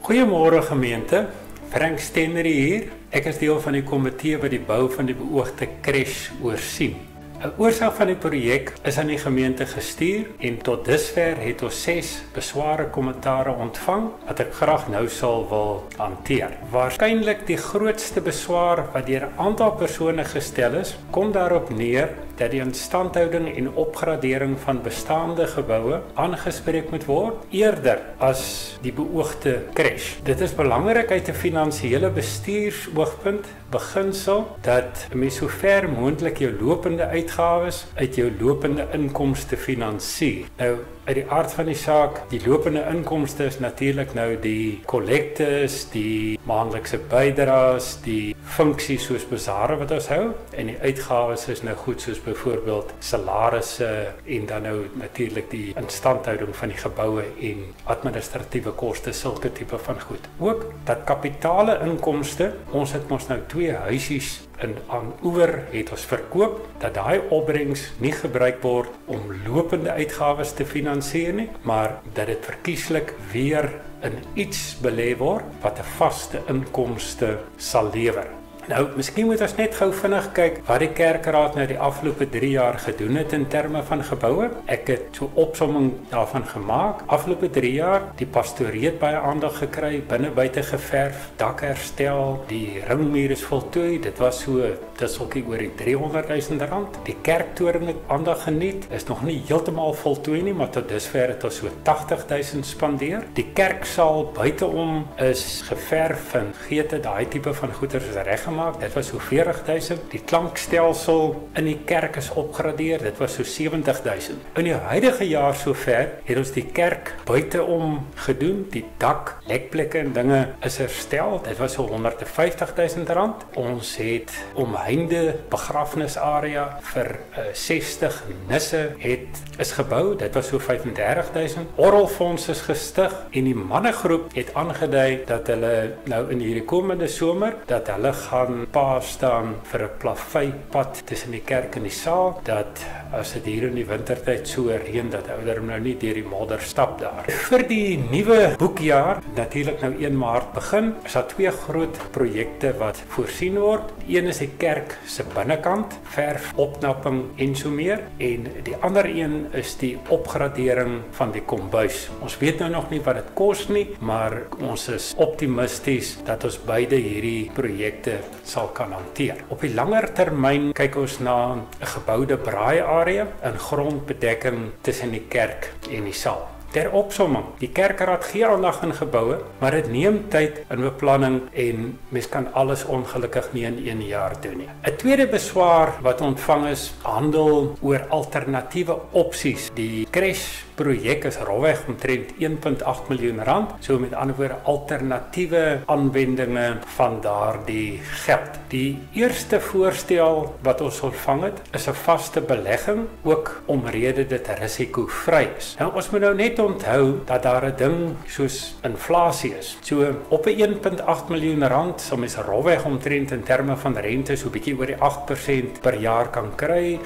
Goeiemôre gemeente, Frank Stennery hier. Ek is deel van die komitee wat die bou van die beoogde crash oorsien. 'n Oorsaak van die projek is aan die gemeente gestuur en tot dusver het ons 6 besware kommentare ontvang wat ek graag nou sal wil hanteer. Waarskynlik die grootste beswaar wat deur 'n aantal persone gestel is, kom daarop neer dat die instandhouding en opgradering van bestaande geboue aangespreek moet word eerder as die beoogde crash. Dit is belangrik uit 'n finansiële bestuursoogpunt beginsel dat mens so ver moontlik jou lopende uitgawes uit jou lopende inkomste finansier. Nou uit die aard van die saak, die lopende inkomste is natuurlik nou die kollektes, die maandelikse bydraes, die funksies soos besare wat ons hou en die uitgawes is nou goed soos byvoorbeeld salarisse en dan nou natuurlik die instandhouding van die geboue en administratiewe koste, sulke tipe van goed. Ook dat kapitale inkomste, ons het mos nou 2 huisies aan oor het ons verkoop, dat daai opbrengs nie gebruik word om lopende uitgawes te finansier nie, maar dat dit verkieslik weer in iets belê word wat 'n vaste inkomste sal lewer. Nou, miskien moet ons net gou vinnig kyk wat die kerkraad nou die afgelope 3 jaar gedoen het in terme van geboue. Ek het so 'n opsomming daarvan gemaak. Afgelope 3 jaar, die pastorie het baie aandag gekry, binne-buite geverf, dak herstel, die ringmuur is voltooi. Dit was so tusseltjie oor die R300,000. Die kerktoring het aandag geniet, is nog nie heeltemal voltooi nie, maar tot dusver het ons so R80,000 spandeer. Die kerksaal buiteom is geverf en geete, daai tipe van goeder is reggemaak. Dit was so R40,000. Die klankstelsel in die kerk is opgradeer. Dit was so R70,000. In die huidige jaar sover het ons die kerk buiteom gedoen. Die dak, lekplekke en dinge is herstel. Dit was so R150,000. Ons het omheinde begrafnisarea vir 60 nisse is gebou. Dit was so R35,000. Orgelfonds is gestig en die mannegroep het aangedui dat hulle nou in hierdie komende somer dat hulle gaan staan vir 'n plaveipad tussen die kerk en die saal, dat as dit hier in die wintertyd so reën dat ouder nou nie deur die modder stap daar. Vir die nuwe boekjaar, natuurlik nou 1 Maart begin, is daar 2 groot projekte wat voorsien word. Een is die kerk se binnekant, verf, opknapping en so meer, en die ander een is die opgradering van die kombuis. Ons weet nou nog nie wat dit kos nie, maar ons is optimisties dat ons beide hierdie projekte sal kan hanteer. Op die langer termyn kyk ons na 'n geboude braaiarea en grondbedekking tussen die kerk en die saal. Ter opsomming, die kerkraad gee aandag aan geboue, maar dit neem tyd in beplanning en mens kan alles ongelukkig nie in 1 jaar doen nie. 'n Tweede beswaar wat ontvang is, handel oor alternatiewe opsies. Die crash projek is rolweg omtrent R1.8 miljoen, so met ander woorde alternatiewe aanwendinge van daardie geld. Die eerste voorstel wat ons ontvang het, is 'n vaste belegging, ook omrede dit risikovry is. Nou ons moet nou net onthou dat daar 'n ding soos inflasie is. So op 'n R1.8 miljoen sal mens rolweg omtrent in terme van rente so bietjie oor die 8% per jaar kan kry.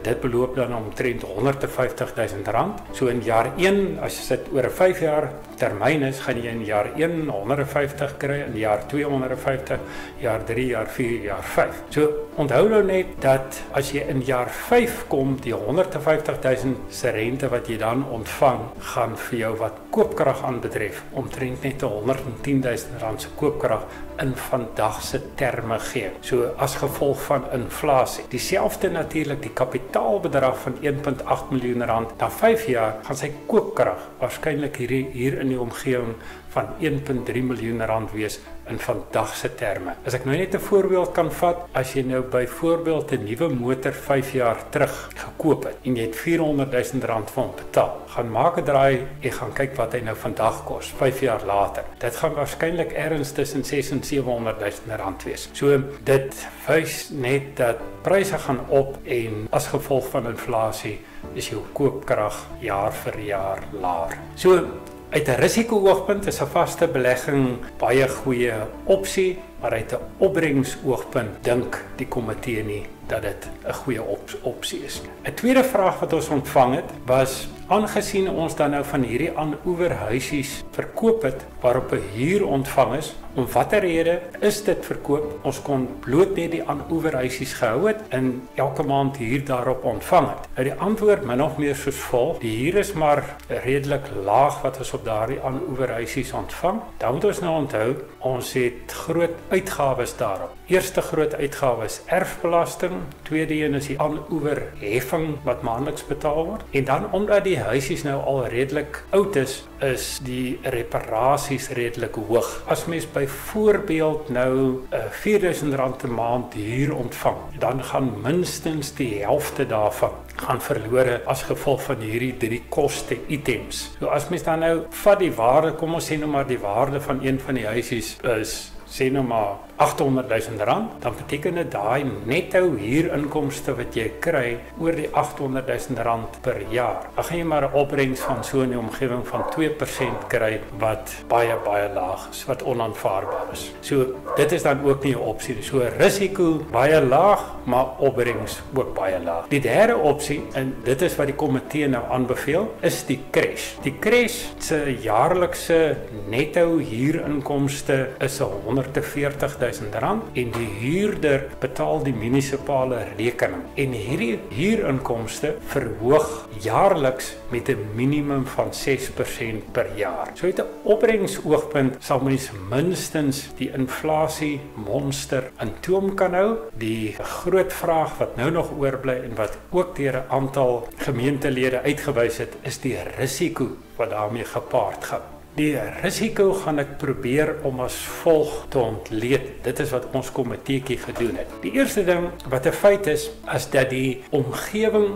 Dit beloop dan omtrent R150,000. So in jaar 1, as dit oor 'n 5 jaar termyn is, gaan jy in jaar 1 150 kry, in jaar 2 150, jaar 3, jaar 4, jaar 5. So onthou nou net dat as jy in jaar 5 kom, die R150,000 se rente wat jy dan ontvang, gaan vir jou wat koopkrag aanbetref omtrent net R110,000 se koopkrag in vandag se terme gee. So as gevolg van inflasie. Dieselfde natuurlik die kapitaalbedrag van R1.8 miljoen, na 5 jaar gaan sy koopkrag waarskynlik hier in die omgewing van R1.3 miljoen wees in vandag se terme. As ek nou net 'n voorbeeld kan vat, as jy nou byvoorbeeld 'n nuwe motor 5 jaar terug gekoop het en jy het R400,000 vir hom betaal, gaan maak 'n draai en gaan kyk wat hy nou vandag kos 5 jaar later. Dit gaan waarskynlik ergens tussen R600,000 en R700,000 wees. So dit wys net dat pryse gaan op en as gevolg van inflasie is jou koopkrag jaar vir jaar laer. So uit 'n risiko-oogpunt is 'n vaste belegging baie goeie opsie, maar uit 'n opbrengsoogpunt dink die komitee nie dat dit 'n goeie opsie is. 'n Tweede vraag wat ons ontvang het was, aangesien ons dan nou van hierdie aan-oeverhuisies verkoop het waarop 'n huur ontvang is, om watter rede is dit verkoop? Ons kon bloot net die aan-oeverhuisies gehou het en elke maand huur daarop ontvang het. Nou die antwoord min of meer soos volg: die huur is maar redelik laag wat ons op daardie aan-oeverhuisies ontvang. Dan moet ons nou onthou, ons het groot uitgawes daarop. Eerste groot uitgawe is erfbelasting, tweede een is die aan-oeverheffing wat maandeliks betaal word. En dan omdat die huisies nou al redelik oud is die reparasies redelik hoog. As mens byvoorbeeld nou R4000 'n maand huur ontvang, dan gaan minstens die helfte daarvan gaan verlore as gevolg van hierdie 3 koste items. So as mens dan nou vat die waarde, kom ons sê nou maar die waarde van een van die huisies is sê nou maar R800,000, dan beteken dit daai netto huurinkomste wat jy kry oor die R800,000 per jaar. Dan gaan jy maar 'n opbrengs van so 'n omgewing van 2% kry wat baie laag is, wat onaanvaarbaar is. So dit is dan ook nie 'n opsie nie. So risiko baie laag, maar opbrengs ook baie laag. Die derde opsie, en dit is wat die komitee nou aanbeveel, is die crash. Die crash se jaarlikse netto huurinkomste is R140,000 en die huurder betaal die munisipale rekening. En hierdie huurinkomste verhoog jaarliks met 'n minimum van 6% per jaar. So uit 'n opbrengsoogpunt sal mens minstens die inflasie monster in toom kan hou. Die groot vraag wat nou nog oorbly en wat ook deur 'n aantal gemeentelede uitgewys het, is die risiko wat daarmee gepaard gaan. Die risiko gaan ek probeer om as volg te ontleed. Dit is wat ons komiteetjie gedoen het. Die eerste ding wat 'n feit is dat die omgewing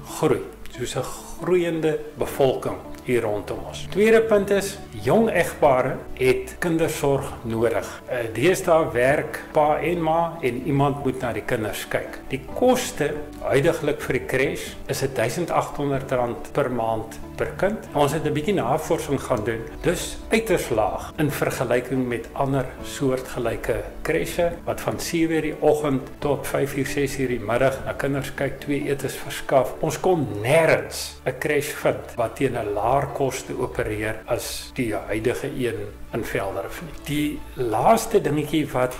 groei. Soos 'n groeiende bevolking hier rondom ons. Tweede punt is, jong egpare het kindersorg nodig. Deesdae werk pa en ma en iemand moet na die kinders kyk. Die koste huidiglik vir die crash is R1,800 per maand per kind. Ons het 'n bietjie navorsing gaan doen. Dus uiters laag in vergelyking met ander soortgelyke crashe wat van 7:00 die oggend tot 5:00, 6:00 die middag na kinders kyk, 2 etes verskaf. Ons kon nêrens 'n crash vind wat teen 'n laer koste opereer as die huidige een in Velderif nie. Die laaste dingetjie wat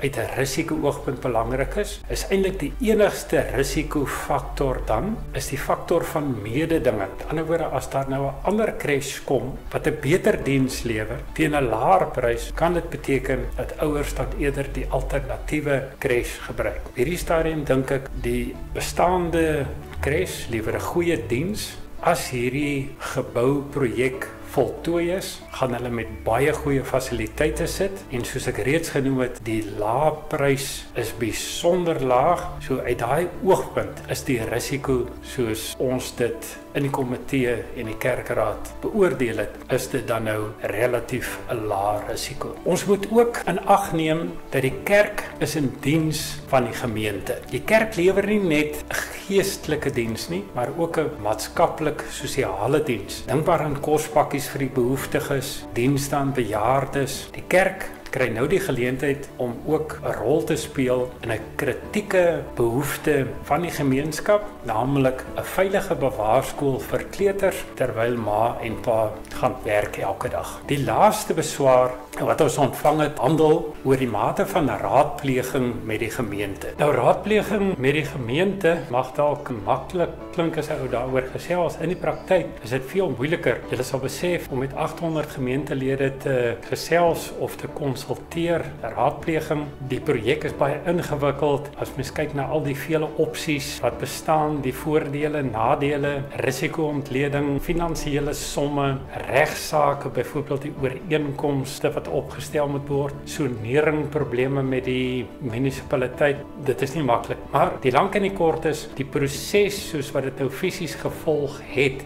uit 'n risiko-oogpunt belangrik is eintlik die enigste risikofaktor dan, is die faktor van mededinging. Met ander woorde, as daar nou 'n ander crash kom wat 'n beter diens lewer teen 'n laer prys, kan dit beteken dat ouers dan eerder die alternatiewe crash gebruik. Op hierdie stadium dink ek die bestaande crash lewer 'n goeie diens. As hierdie gebouprojek voltooi is, gaan hulle met baie goeie fasiliteite sit en soos ek reeds genoem het, die lae prys is besonder laag. So uit daai oogpunt is die risiko soos ons dit in die komitee en die kerkraad beoordeel het, is dit dan nou relatief 'n lae risiko. Ons moet ook in ag neem dat die kerk is in diens van die gemeente. Die kerk lewer nie net 'n geestelike diens nie, maar ook 'n maatskaplik-sosiale diens. Dink maar aan kospakkies vir die behoeftiges, dienste aan bejaardes. Die kerk kry nou die geleentheid om ook 'n rol te speel in 'n kritieke behoefte van die gemeenskap, naamlik 'n veilige bewaarskool vir kleuters terwyl ma en pa gaan werk elke dag. Die laaste beswaar wat ons ontvang het, handel oor die mate van raadpleging met die gemeente. Nou, raadpleging met die gemeente mag dalk maklik klink as ou daaroor gesels. In die praktyk is dit veel moeiliker. Jy sal besef om met 800 gemeentelede te gesels of te konsulteer, raadpleging. Die projek is baie ingewikkeld. As mens kyk na al die vele opsies wat bestaan, die voordele, nadele, risikoontleding, finansiële somme, regsaake, byvoorbeeld die ooreenkomste wat opgestel moet word, sonering probleme met die munisipaliteit. Dit is nie maklik, maar die lank en die kort is, die proses soos wat dit nou fisies gevolg het,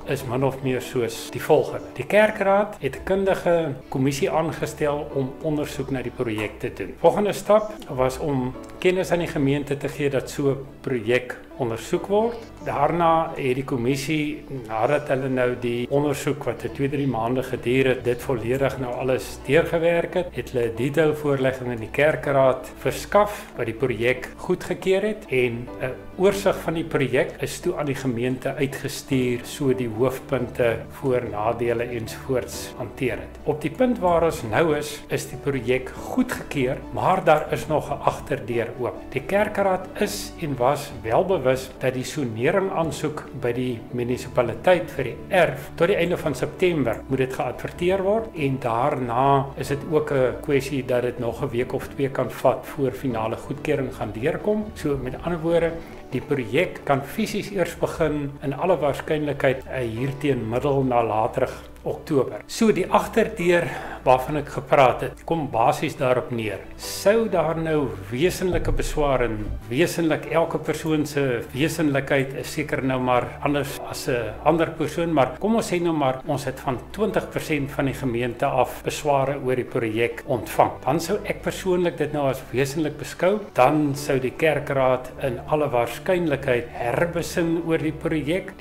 is min of meer soos die volgende. Die kerkraad het 'n kundige kommissie aangestel om ondersoek na die projek te doen. Volgende stap was om kennis aan die gemeente te gee dat so 'n projek ondersoek word. Daarna het die kommissie, nadat hulle nou die ondersoek wat 2-3 maande geduur het, dit volledig nou alles deurgewerk het hulle 'n detailvoorlegging in die kerkraad verskaf wat die projek goedgekeur het en 'n oorsig van die projek is toe aan die gemeente uitgestuur, so die hoofpunte, voor, nadele ensovoorts hanteer het. Op die punt waar ons nou is die projek goedgekeur, maar daar is nog 'n agterdeur oop. Die kerkraad is en was wel bewus dat die sonering aansoek by die munisipaliteit vir die erf tot die einde van September moet dit geadverteer word en daarna is dit ook 'n kwessie dat dit nog 'n week of 2 kan vat voor finale goedkeuring gaan deurkom. So met ander woorde, die projek kan fisies eers begin in alle waarskynlikheid hier teen middel na later Oktober. So die agterdeur waarvan ek gepraat het, kom basies daarop neer. Sou daar nou wesenlike besware, wesenlik elke persoon se wesenlikheid is seker nou maar anders as 'n ander persoon, maar kom ons sê nou maar ons het van 20% van die gemeente af besware oor die projek ontvang. Dan sou ek persoonlik dit nou as wesenlik beskou, dan sou die kerkraad in alle waarskynlikheid herbesin oor die projek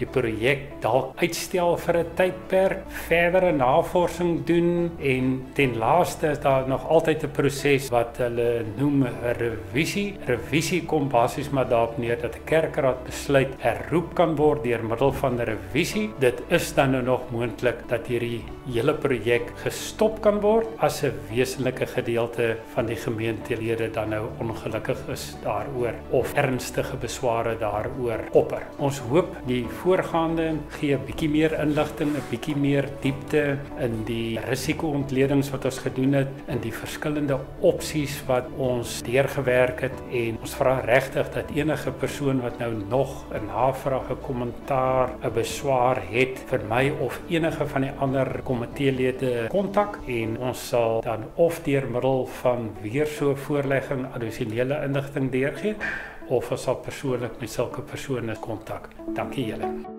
dalk uitstel vir 'n tydperk, verdere navorsing doen en ten laaste is daar nog altyd 'n proses wat hulle noem 'n revisie. Revisie kom basies maar daarop neer dat 'n kerkraad besluit herroep kan word deur middel van 'n revisie. Dit is dan nou nog moontlik dat hierdie hele projek gestop kan word as 'n wesenlike gedeelte van die gemeentelede dan nou ongelukkig is daaroor of ernstige besware daaroor opper. Ons hoop die voorgaande gee 'n bietjie meer inligting, 'n bietjie meer diepte in die risiko-ontledings wat ons gedoen het, in die verskillende opsies wat ons deurgewerk het en ons vra regtig dat enige persoon wat nou nog 'n navraag, 'n kommentaar, 'n beswaar het vir my of enige van die ander komiteelede kontak en ons sal dan of deur middel van weer so 'n voorlegging addisionele inligting deurgee of ons sal persoonlik met sulke persone kontak. Dankie julle.